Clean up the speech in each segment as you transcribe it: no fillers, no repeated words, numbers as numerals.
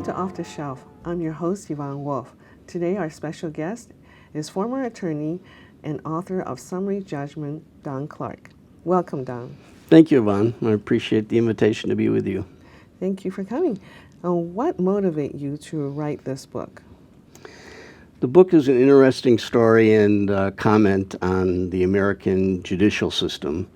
Welcome to Off the Shelf. I'm your host, Yvonne Wolf. Today, our special guest is former attorney and author of Summary Judgment, Don Clark. Welcome, Don. Thank you, Yvonne. I appreciate the invitation to be with you. Thank you for coming. What motivated you to write this book? The book is an interesting story and comment on the American judicial system.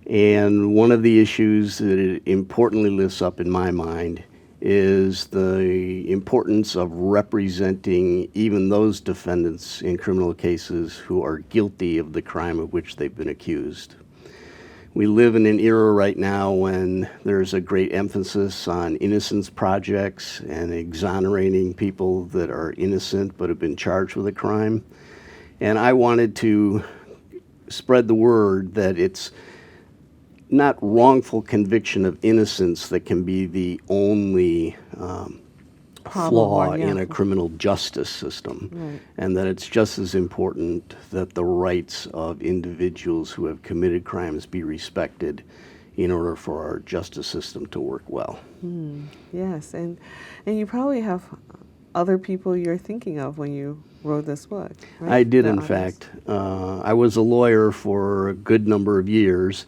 And one of the issues that it importantly lifts up in my mind is the importance of representing even those defendants in criminal cases who are guilty of the crime of which they've been accused. We live in an era right now when there's a great emphasis on innocence projects and exonerating people that are innocent but have been charged with a crime. And I wanted to spread the word that it's not wrongful conviction of innocence that can be the only flaw in a criminal justice system, right. And that it's just as important that the rights of individuals who have committed crimes be respected in order for our justice system to work well. Yes, and you probably have other people you're thinking of when you wrote this book, right? I did, in fact. I was a lawyer for a good number of years,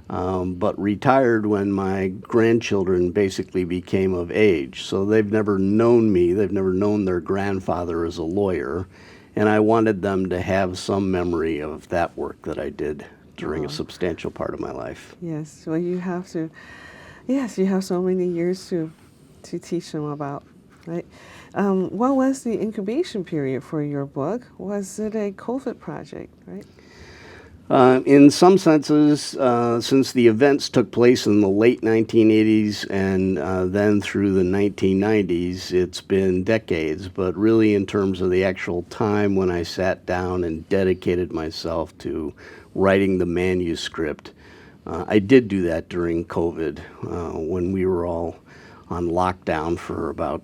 but retired when my grandchildren basically became of age. So they've never known me, they've never known their grandfather as a lawyer, and I wanted them to have some memory of that work that I did during a substantial part of my life. Yes, well you have so many years to teach them about, right? What was the incubation period for your book? Was it a COVID project, right? In some senses, since the events took place in the late 1980s and then through the 1990s, it's been decades. But really in terms of the actual time when I sat down and dedicated myself to writing the manuscript, I did do that during COVID when we were all on lockdown for about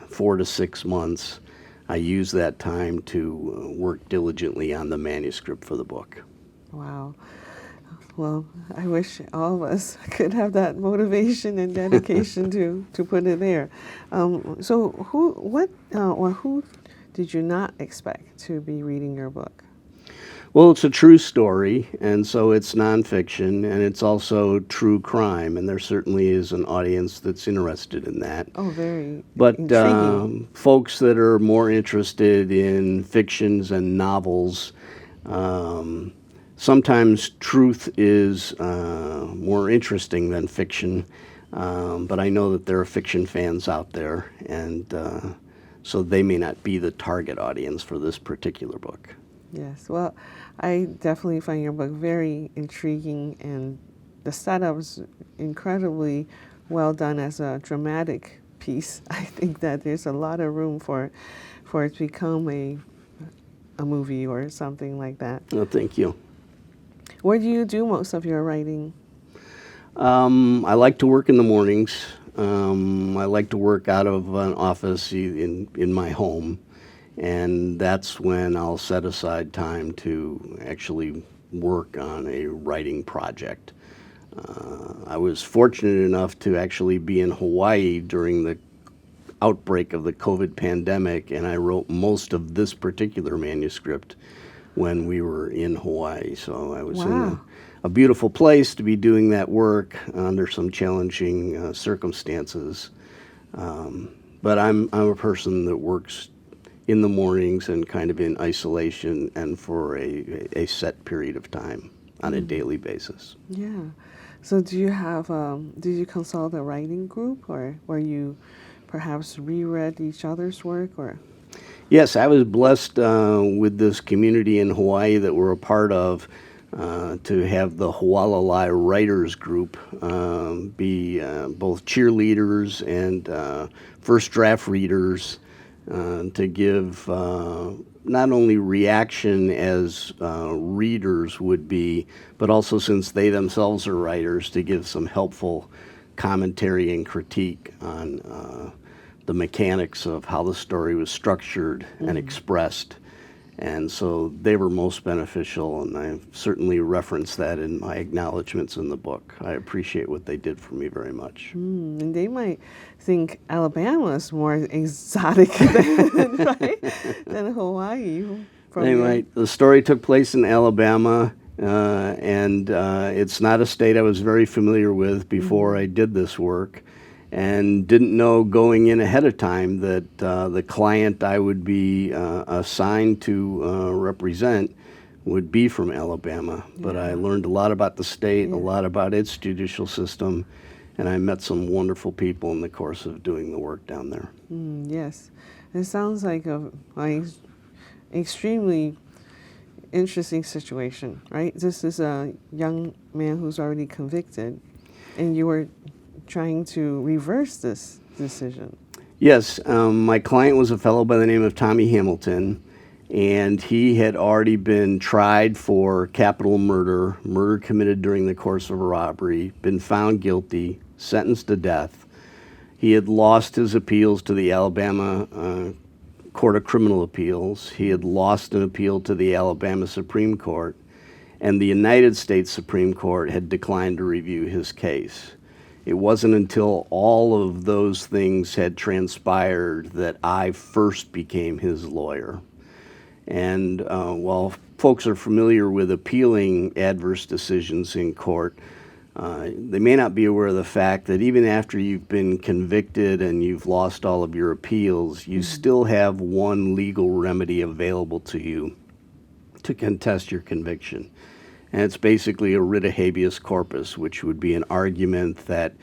4 to 6 months. I used that time to work diligently on the manuscript for the book. Wow. Well, I wish all of us could have that motivation and dedication to put it there. So who did you not expect to be reading your book? Well, it's a true story, and so it's nonfiction, and it's also true crime, and there certainly is an audience that's interested in that. Oh, very intriguing. Folks that are more interested in fictions and novels, sometimes truth is more interesting than fiction, but I know that there are fiction fans out there, and so they may not be the target audience for this particular book. Yes, well, I definitely find your book very intriguing, and the setup's incredibly well done as a dramatic piece. I think that there's a lot of room for it to become a movie or something like that. Oh, thank you. Where do you do most of your writing? I like to work in the mornings. I like to work out of an office in my home, and that's when I'll set aside time to actually work on a writing project. I was fortunate enough to actually be in Hawaii during the outbreak of the COVID pandemic, and I wrote most of this particular manuscript when we were in Hawaii. So I was in a beautiful place to be doing that work under some challenging circumstances. But I'm a person that works in the mornings and kind of in isolation and for a set period of time on a daily basis. Yeah. So do you have, did you consult a writing group, or were you perhaps reread each other's work, or? Yes, I was blessed with this community in Hawaii that we're a part of to have the Hualalai Writers Group be both cheerleaders and first draft readers to give not only reaction as readers would be, but also, since they themselves are writers, to give some helpful commentary and critique on the mechanics of how the story was structured and expressed, And so they were most beneficial, and I certainly reference that in my acknowledgments in the book. I appreciate what they did for me very much. And they might think Alabama is more exotic than, right, than Hawaii. They might. The story took place in Alabama, and it's not a state I was very familiar with before I did this work, and didn't know going in ahead of time that the client I would be assigned to represent would be from Alabama. But I learned a lot about the state, a lot about its judicial system, and I met some wonderful people in the course of doing the work down there. Yes, it sounds like a extremely interesting situation, right? This is a young man who's already convicted, and you were trying to reverse this decision. Yes, my client was a fellow by the name of Tommy Hamilton, and he had already been tried for capital murder, murder committed during the course of a robbery, been found guilty, sentenced to death. He had lost his appeals to the Alabama Court of Criminal Appeals. He had lost an appeal to the Alabama Supreme Court, and the United States Supreme Court had declined to review his case. It wasn't until all of those things had transpired that I first became his lawyer. And while folks are familiar with appealing adverse decisions in court, they may not be aware of the fact that even after you've been convicted and you've lost all of your appeals, you still have one legal remedy available to you to contest your conviction. And it's basically a writ of habeas corpus, which would be an argument that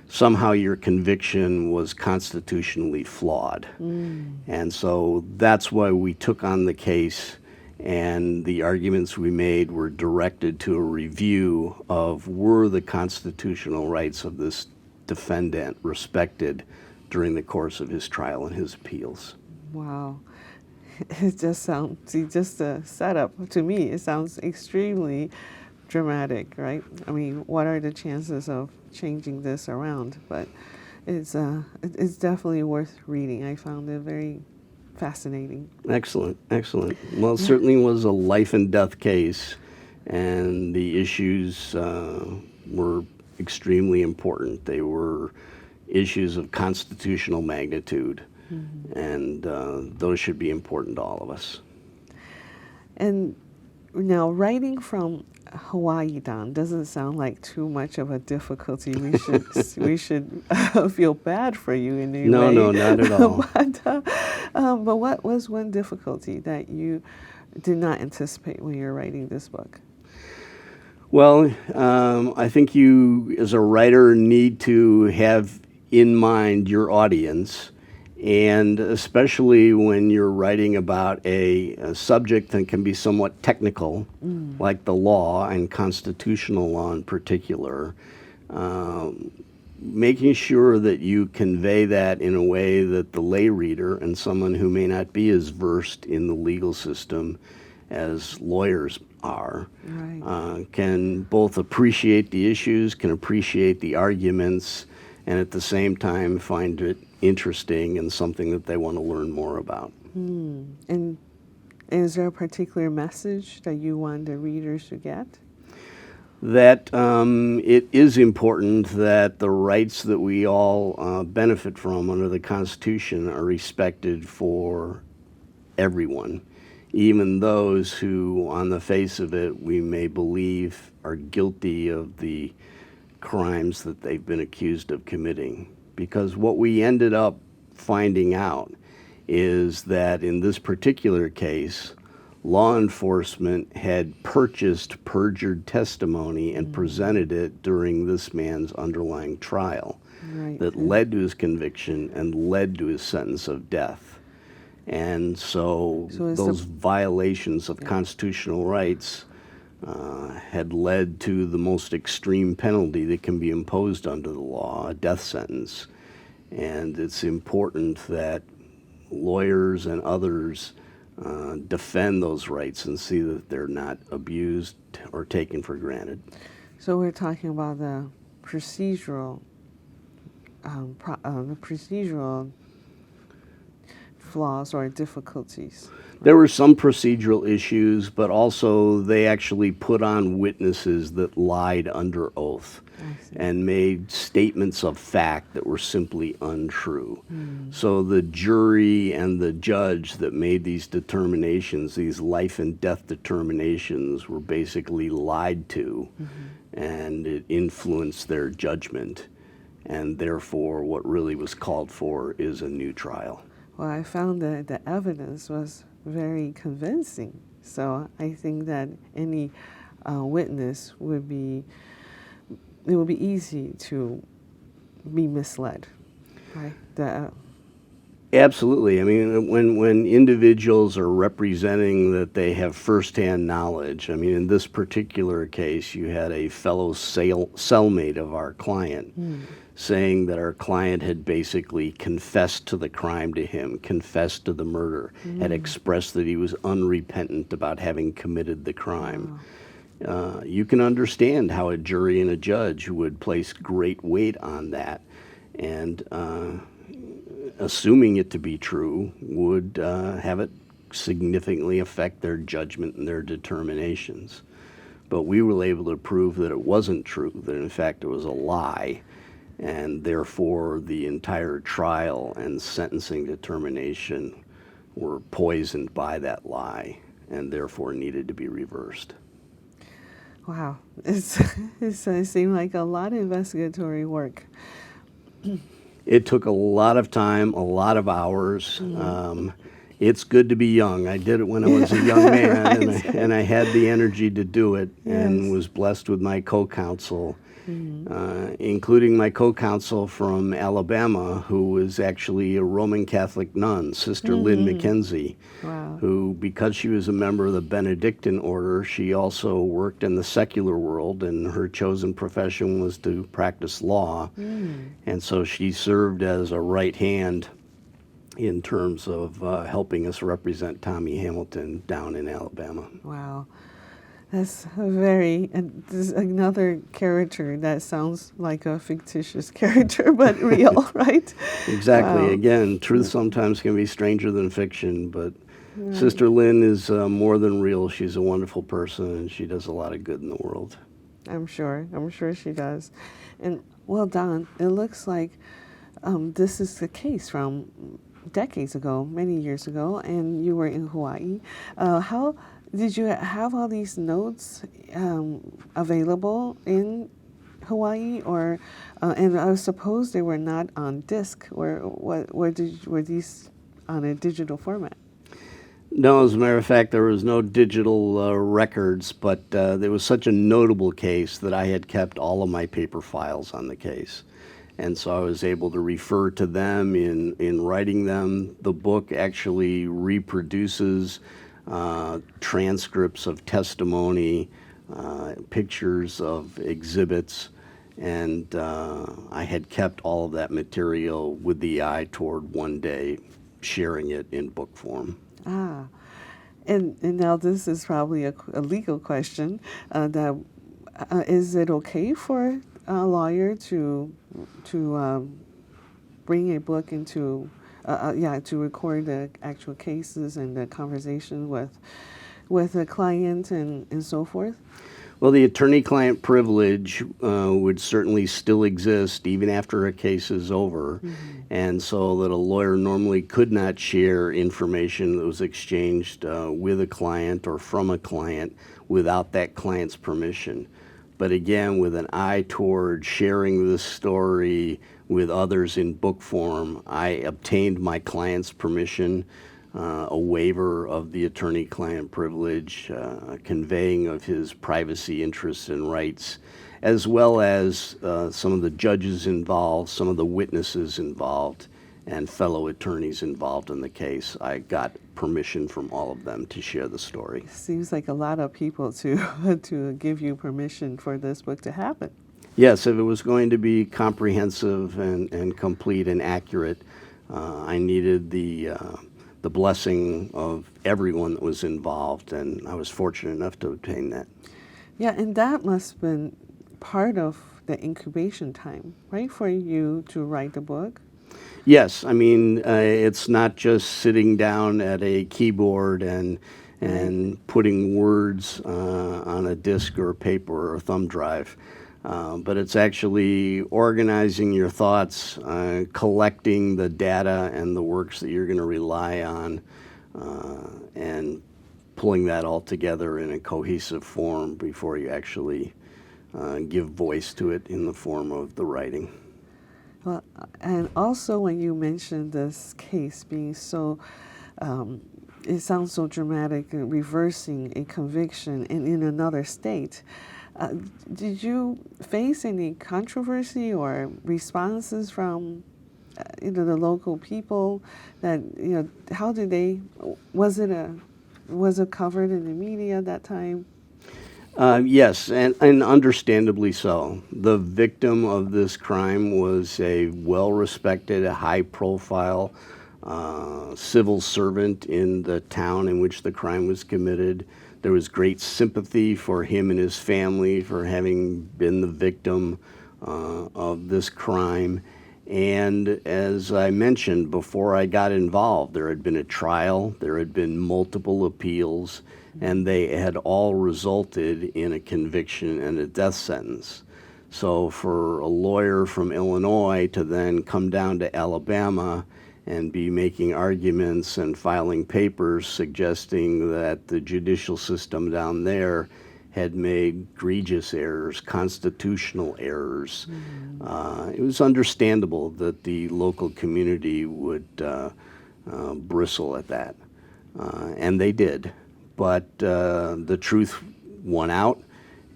somehow your conviction was constitutionally flawed. And so that's why we took on the case, and the arguments we made were directed to a review of were the constitutional rights of this defendant respected during the course of his trial and his appeals. Wow. It just sounds, just the setup, to me, it sounds extremely dramatic, right? I mean, what are the chances of changing this around? But it's definitely worth reading. I found it very fascinating. Excellent, excellent. Well, it certainly was a life and death case, and the issues were extremely important. They were issues of constitutional magnitude, and those should be important to all of us. And now, writing from Hawaii down doesn't sound like too much of a difficulty. We should feel bad for you in any way. No, not at all. But what was one difficulty that you did not anticipate when you were writing this book? Well, I think you, as a writer, need to have in mind your audience, and especially when you're writing about a subject that can be somewhat technical, like the law and constitutional law in particular, making sure that you convey that in a way that the lay reader and someone who may not be as versed in the legal system as lawyers are, can both appreciate the issues, can appreciate the arguments, and at the same time find it interesting and something that they want to learn more about. And is there a particular message that you want the readers to get? That it is important that the rights that we all benefit from under the Constitution are respected for everyone, even those who, on the face of it, we may believe are guilty of the crimes that they've been accused of committing. Because what we ended up finding out is that in this particular case, law enforcement had purchased perjured testimony and presented it during this man's underlying trial that led to his conviction and led to his sentence of death. And so those violations of constitutional rights had led to the most extreme penalty that can be imposed under the law, a death sentence. And it's important that lawyers and others defend those rights and see that they're not abused or taken for granted. So we're talking about the procedural flaws or difficulties? There were some procedural issues, but also they actually put on witnesses that lied under oath I see. and made statements of fact that were simply untrue. So the jury and the judge that made these determinations, these life and death determinations, were basically lied to, and it influenced their judgment. And therefore, what really was called for is a new trial. Well, I found that the evidence was very convincing. So I think that any witness would be, it would be easy to be misled, right? Absolutely. I mean, when individuals are representing that they have firsthand knowledge, I mean, in this particular case, you had a fellow cellmate of our client saying that our client had basically confessed to the crime to him, confessed to the murder, had expressed that he was unrepentant about having committed the crime. You can understand how a jury and a judge would place great weight on that, and assuming it to be true would have it significantly affect their judgment and their determinations. But we were able to prove that it wasn't true, that in fact it was a lie, and therefore the entire trial and sentencing determination were poisoned by that lie and therefore needed to be reversed. Wow, it seemed like a lot of investigatory work. It took a lot of time, a lot of hours. It's good to be young. I did it when I was a young man, Right. and I had the energy to do it, and Yes. was blessed with my co-counsel, including my co-counsel from Alabama, who was actually a Roman Catholic nun, Sister Lynn McKenzie, Wow. who, because she was a member of the Benedictine order, she also worked in the secular world, and her chosen profession was to practice law. And so she served as a right hand in terms of helping us represent Tommy Hamilton down in Alabama. Wow. That's this is another character that sounds like a fictitious character, but real, right? Exactly. Wow. Again, truth sometimes can be stranger than fiction, but Sister Lynn is more than real. She's a wonderful person, and she does a lot of good in the world. I'm sure she does. And well, Don, it looks like this is the case from decades ago, many years ago, and you were in Hawaii. How did you have all these notes available in Hawaii, or and I suppose they were not on disc, or were these on a digital format? No, as a matter of fact, there was no digital records, but there was such a notable case that I had kept all of my paper files on the case. And so I was able to refer to them in writing them. The book actually reproduces transcripts of testimony, pictures of exhibits, and I had kept all of that material with the eye toward one day sharing it in book form. Ah, and now this is probably a legal question. Is it okay for a lawyer to bring a book into to record the actual cases and the conversation with a client and so forth? Well, the attorney-client privilege would certainly still exist even after a case is over, and so that a lawyer normally could not share information that was exchanged with a client or from a client without that client's permission. But again, with an eye toward sharing this story with others in book form, I obtained my client's permission, a waiver of the attorney-client privilege, a conveying of his privacy interests and rights, as well as some of the judges involved, some of the witnesses involved, and fellow attorneys involved in the case. I got permission from all of them to share the story. Seems like a lot of people to give you permission for this book to happen. Yes, if it was going to be comprehensive and complete and accurate, I needed the blessing of everyone that was involved, and I was fortunate enough to obtain that. Yeah, and that must have been part of the incubation time, right, for you to write the book? Yes, I mean, it's not just sitting down at a keyboard Right. and putting words on a disk or a paper or a thumb drive, but it's actually organizing your thoughts, collecting the data and the works that you're going to rely on, and pulling that all together in a cohesive form before you actually give voice to it in the form of the writing. Well, and also when you mentioned this case being so, it sounds so dramatic, reversing a conviction in another state. Uh, did you face any controversy or responses from, the local people? That how did they? Was it covered in the media at that time? Yes, and understandably so. The victim of this crime was a well respected, high profile civil servant in the town in which the crime was committed. There was great sympathy for him and his family for having been the victim of this crime. And as I mentioned before I got involved, there had been a trial, there had been multiple appeals, and they had all resulted in a conviction and a death sentence. So for a lawyer from Illinois to then come down to Alabama and be making arguments and filing papers suggesting that the judicial system down there had made egregious errors, constitutional errors. It was understandable that the local community would bristle at that, and they did. But the truth won out,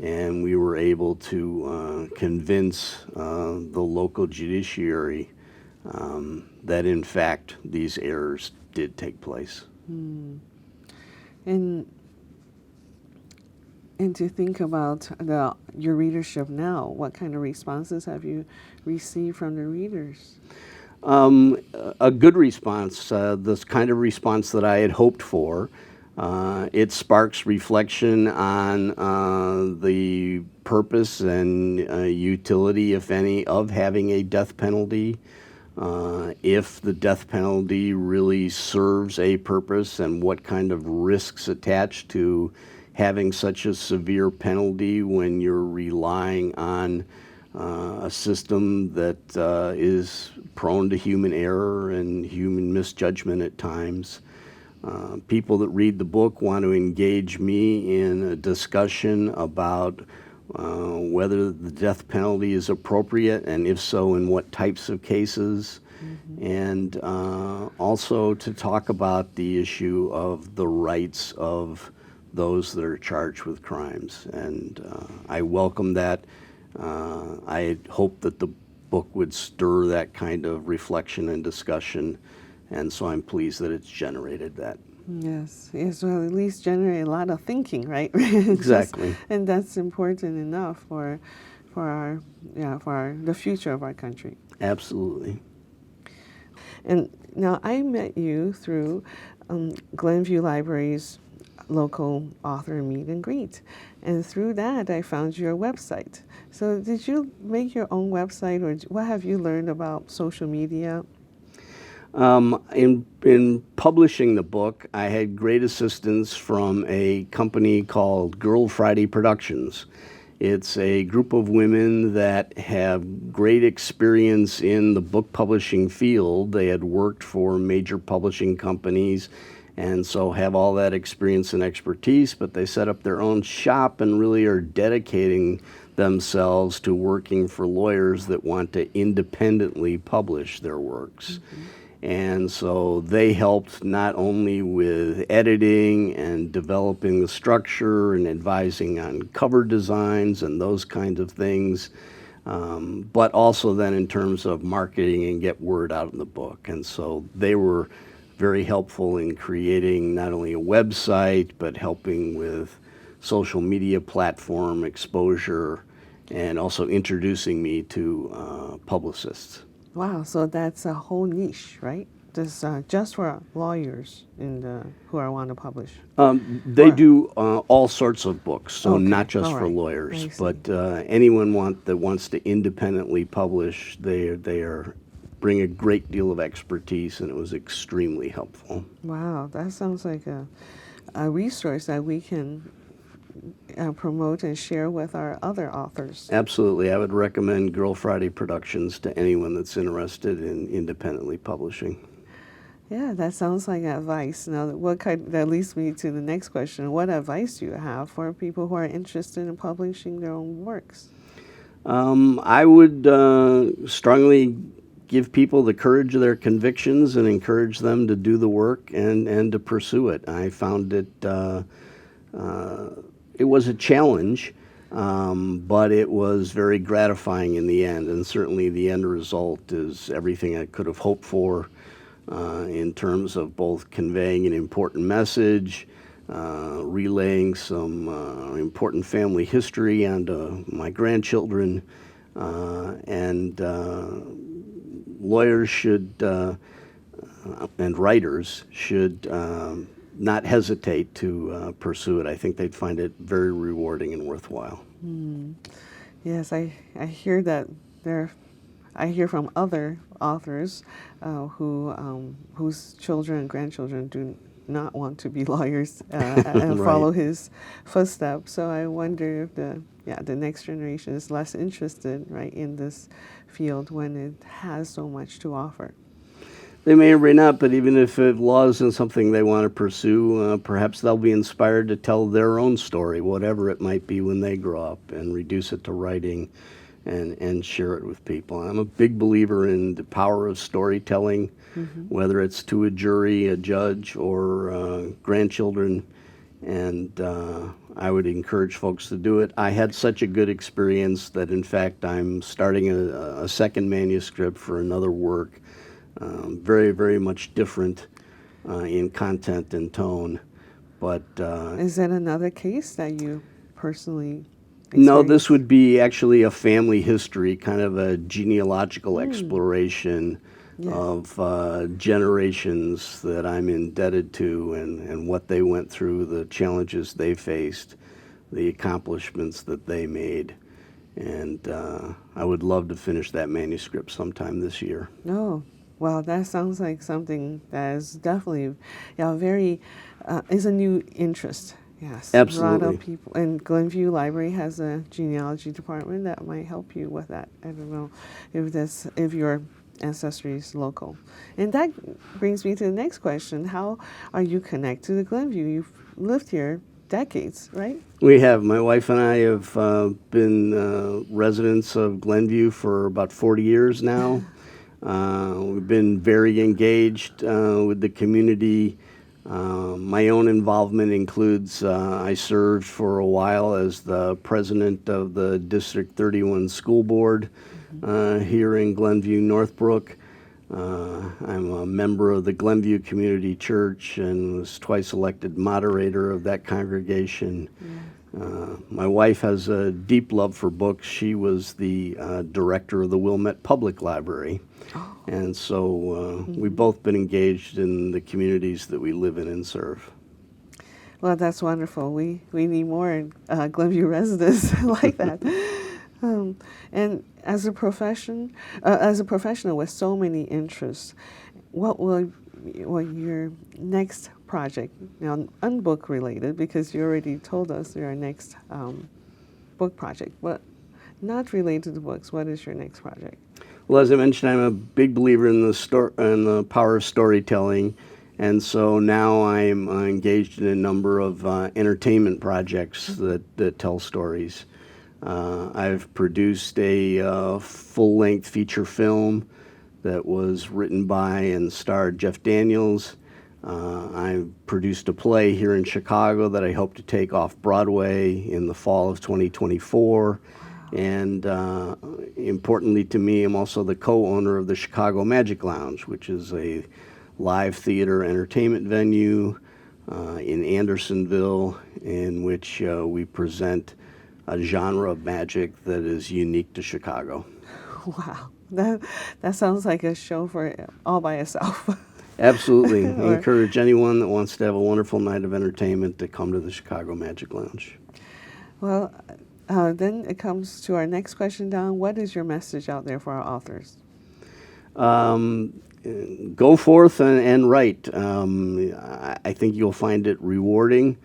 and we were able to convince the local judiciary that, in fact, these errors did take place. And to think about your readership now, what kind of responses have you received from the readers? A good response, this kind of response that I had hoped for. It sparks reflection on the purpose and utility, if any, of having a death penalty. If the death penalty really serves a purpose, and what kind of risks attach to having such a severe penalty when you're relying on a system that is prone to human error and human misjudgment at times. People that read the book want to engage me in a discussion about whether the death penalty is appropriate, and if so, in what types of cases, and also to talk about the issue of the rights of those that are charged with crimes. And I welcome that. I hope that the book would stir that kind of reflection and discussion, and so I'm pleased that it's generated that. Yes, yes. Well, at least generate a lot of thinking, right? Just- Exactly. and that's important enough for the future of our country. Absolutely. And now I met you through Glenview Library's local author meet and greet, and through that I found your website. So did you make your own website, or what have you learned about social media? In publishing the book, I had great assistance from a company called Girl Friday Productions. It's a group of women that have great experience in the book publishing field. They had worked for major publishing companies and so have all that experience and expertise, but they set up their own shop and really are dedicating themselves to working for lawyers that want to independently publish their works. And so they helped not only with editing and developing the structure and advising on cover designs and those kinds of things, but also then in terms of marketing and get word out in the book. And so they were very helpful in creating not only a website, but helping with social media platform exposure and also introducing me to publicists. Wow, so that's a whole niche, right? Just for lawyers who want to publish. They Or- do all sorts of books, so Okay, not just all for right. I lawyers, see. but anyone that wants to independently publish, they are bring a great deal of expertise, and it was extremely helpful. Wow, that sounds like a resource that we can promote and share with our other authors. Absolutely. I would recommend Girl Friday Productions to anyone that's interested in independently publishing. Yeah, that sounds like advice. Now, that leads me to the next question. What advice do you have for people who are interested in publishing their own works? I would strongly give people the courage of their convictions and encourage them to do the work and to pursue it. I found it was a challenge, but it was very gratifying in the end, and certainly the end result is everything I could have hoped for in terms of both conveying an important message, relaying some important family history onto my grandchildren, and lawyers should and writers should not hesitate to pursue it. I think they'd find it very rewarding and worthwhile. Yes, I hear that I hear from other authors whose children and grandchildren do not want to be lawyers and Right. follow his footsteps. So I wonder if the next generation is less interested, right, in this field when it has so much to offer. They may or may not, but even if law isn't something they want to pursue, perhaps they'll be inspired to tell their own story, whatever it might be, when they grow up, and reduce it to writing and share it with people. I'm a big believer in the power of storytelling, whether it's to a jury, a judge, or grandchildren, and I would encourage folks to do it. I had such a good experience that, in fact, I'm starting a second manuscript for another work, very, very much different in content and tone. But Is that another case that you personally no, experienced? this would be actually a family history, kind of a genealogical exploration Yes. of generations that I'm indebted to, and what they went through, the challenges they faced, the accomplishments that they made. And I would love to finish that manuscript sometime this year. No. Well, that sounds like something that is definitely, very, is a new interest. Yes. Absolutely. A lot of people, and Glenview Library has a genealogy department that might help you with that. I don't know if your ancestry is local. And that brings me to the next question. How are you connected to Glenview? You've lived here decades, right? We have. My wife and I have been residents of Glenview for about 40 years now. We've been very engaged with the community. My own involvement includes I served for a while as the president of the District 31 School Board here in Glenview, Northbrook. I'm a member of the Glenview Community Church and was twice elected moderator of that congregation. My wife has a deep love for books. She was the director of the Wilmette Public Library. And so we've both been engaged in the communities that we live in and serve. Well, that's wonderful. We need more Glenview residents like that. And as a professional with so many interests, what will your next project, now unbook related, because you already told us your next book project, but not related to books, what is your next project? Well, as I mentioned, I'm a big believer in the power of storytelling, and so now I'm engaged in a number of entertainment projects that tell stories. I've produced a full-length feature film that was written by and starred Jeff Daniels. I've produced a play here in Chicago that I hope to take off Broadway in the fall of 2024. And importantly to me, I'm also the co-owner of the Chicago Magic Lounge, which is a live theater entertainment venue in Andersonville, in which we present a genre of magic that is unique to Chicago. Wow, that sounds like a show for all by itself. Absolutely. I encourage anyone that wants to have a wonderful night of entertainment to come to the Chicago Magic Lounge. Well, then it comes to our next question, Don. What is your message out there for our authors? Go forth and write. I think you'll find it rewarding.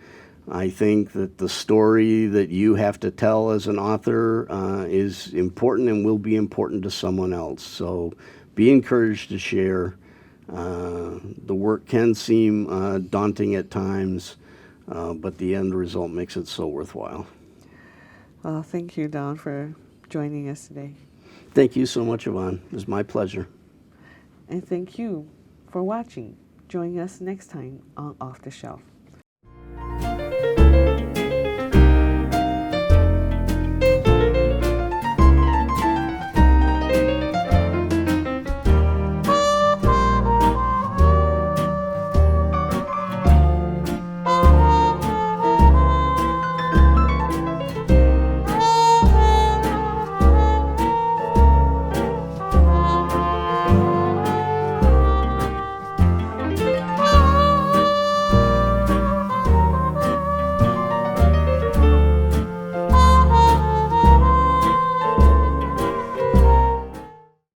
I think that the story that you have to tell as an author is important and will be important to someone else. So be encouraged to share. The work can seem daunting at times, but the end result makes it so worthwhile. Well, thank you, Don, for joining us today. Thank you so much, Yvonne. It was my pleasure. And thank you for watching. Join us next time on Off the Shelf.